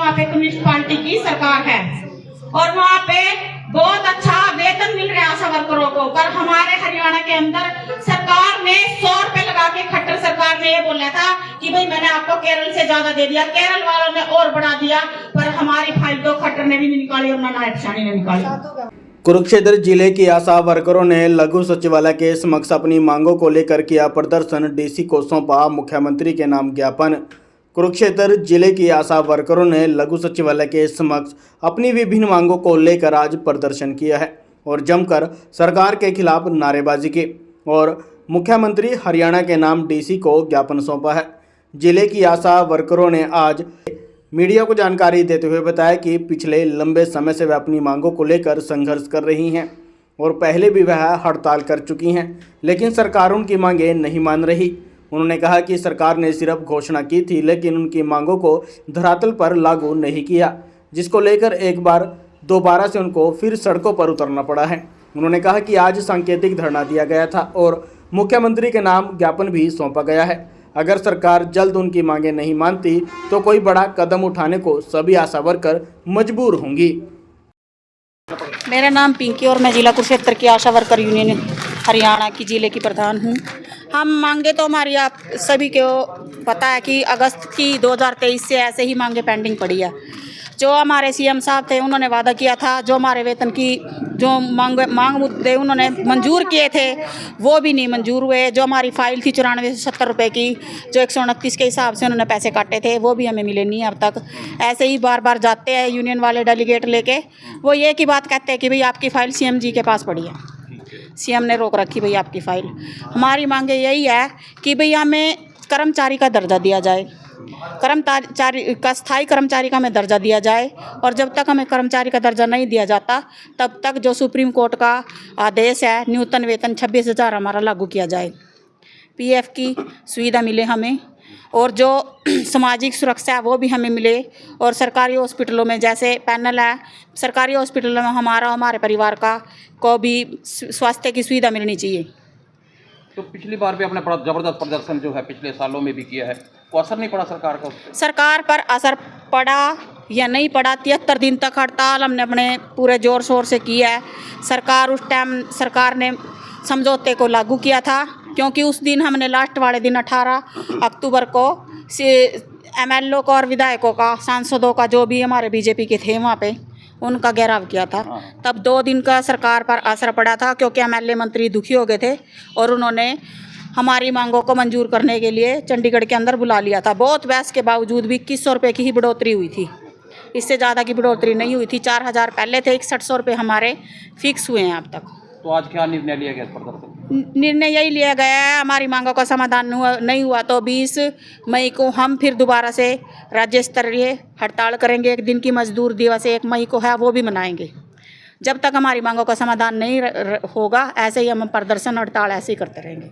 वहाँ पे communist party की सरकार है और वहाँ पे बहुत अच्छा वेतन मिल रहा है आशा वर्करों को। पर हमारे हरियाणा के अंदर सरकार ने 100 रुपए लगा के, खट्टर सरकार ने ये बोला था कि भाई मैंने आपको केरल से ज्यादा दे दिया, केरल वालों ने और बढ़ा दिया, पर हमारी फाइल तो खट्टर ने भी नहीं निकाली और ना नायब शानी ने निकाली। कुरुक्षेत्र जिले की आशा वर्करों ने लघु सचिवालय के समक्ष अपनी मांगों को लेकर किया प्रदर्शन, डीसी को सौंपा मुख्यमंत्री के नाम ज्ञापन। कुरुक्षेत्र जिले की आशा वर्करों ने लघु सचिवालय के समक्ष अपनी विभिन्न मांगों को लेकर आज प्रदर्शन किया है और जमकर सरकार के खिलाफ नारेबाजी की और मुख्यमंत्री हरियाणा के नाम डीसी को ज्ञापन सौंपा है। जिले की आशा वर्करों ने आज मीडिया को जानकारी देते हुए बताया कि पिछले लंबे समय से वे अपनी मांगों को लेकर संघर्ष कर रही हैं और पहले भी वह हड़ताल कर चुकी हैं, लेकिन सरकार उनकी मांगें नहीं मान रही। उन्होंने कहा कि सरकार ने सिर्फ घोषणा की थी, लेकिन उनकी मांगों को धरातल पर लागू नहीं किया, जिसको लेकर एक बार दोबारा से उनको फिर सड़कों पर उतरना पड़ा है। उन्होंने कहा कि आज सांकेतिक धरना दिया गया था और मुख्यमंत्री के नाम ज्ञापन भी सौंपा गया है। अगर सरकार जल्द उनकी मांगें नहीं मानती तो कोई बड़ा कदम उठाने को सभी आशा वर्कर मजबूर होंगी। मेरा नाम पिंकी और मैं जिला कुरुक्षेत्र की आशा वर्कर यूनियन हरियाणा की जिले की प्रधान हूँ। हम मांगे तो हमारी आप सभी को पता है कि अगस्त की 2023 से ऐसे ही मांगे पेंडिंग पड़ी है। जो हमारे सीएम साहब थे उन्होंने वादा किया था, जो हमारे वेतन की जो मांग मुद्दे उन्होंने मंजूर किए थे वो भी नहीं मंजूर हुए। जो हमारी फाइल थी 94 से 70 रुपये की, जो 129 के हिसाब से उन्होंने पैसे काटे थे, वो भी हमें मिले नहीं अब तक। ऐसे ही बार बार जाते हैं यूनियन वाले डेलीगेट लेके, वो ये की बात कहते हैं कि भाई आपकी फ़ाइल सीएम जी के पास पड़ी है, सीएम ने रोक रखी भाई आपकी फ़ाइल। हमारी मांगे यही है कि भाई हमें कर्मचारी का दर्जा दिया जाए, कर्मचारी का स्थायी कर्मचारी का हमें दर्जा दिया जाए, और जब तक हमें कर्मचारी का दर्जा नहीं दिया जाता तब तक जो सुप्रीम कोर्ट का आदेश है न्यूनतम वेतन 26,000 हमारा लागू किया जाए, पीएफ की सुविधा मिले हमें, और जो सामाजिक सुरक्षा है वो भी हमें मिले। और सरकारी हॉस्पिटलों में जैसे पैनल है, सरकारी हॉस्पिटलों में हमारे परिवार का को भी स्वास्थ्य की सुविधा मिलनी चाहिए। तो पिछली बार भी अपने जबरदस्त प्रदर्शन जो है पिछले सालों में भी किया है, तो असर नहीं पड़ा सरकार का? सरकार पर असर पड़ा या नहीं पड़ा, 73 दिन तक हड़ताल हमने अपने पूरे जोर शोर से किया है। सरकार उस टाइम सरकार ने समझौते को लागू किया था, क्योंकि उस दिन हमने लास्ट वाले दिन 18 अक्टूबर को एमएलओ को और विधायकों का, सांसदों का, जो भी हमारे बीजेपी के थे वहाँ पे, उनका घेराव किया था। तब 2 दिन का सरकार पर असर पड़ा था, क्योंकि एमएलए मंत्री दुखी हो गए थे और उन्होंने हमारी मांगों को मंजूर करने के लिए चंडीगढ़ के अंदर बुला लिया था। बहुत बहस के बावजूद भी 2100 रुपये की ही बढ़ोतरी हुई थी, इससे ज़्यादा की बढ़ोतरी नहीं हुई थी। 4000 पहले थे, 6100 रुपये हमारे फिक्स हुए हैं अब तक। तो आज क्या निर्णय लिया गया प्रदर्शन? निर्णय यही लिया गया है, हमारी मांगों का समाधान नहीं हुआ तो 20 मई को हम फिर दोबारा से राज्य स्तरीय हड़ताल करेंगे। 1 दिन की मजदूर दिवस 1 मई को है, वो भी मनाएंगे। जब तक हमारी मांगों का समाधान नहीं होगा ऐसे ही हम प्रदर्शन हड़ताल ऐसे ही करते रहेंगे।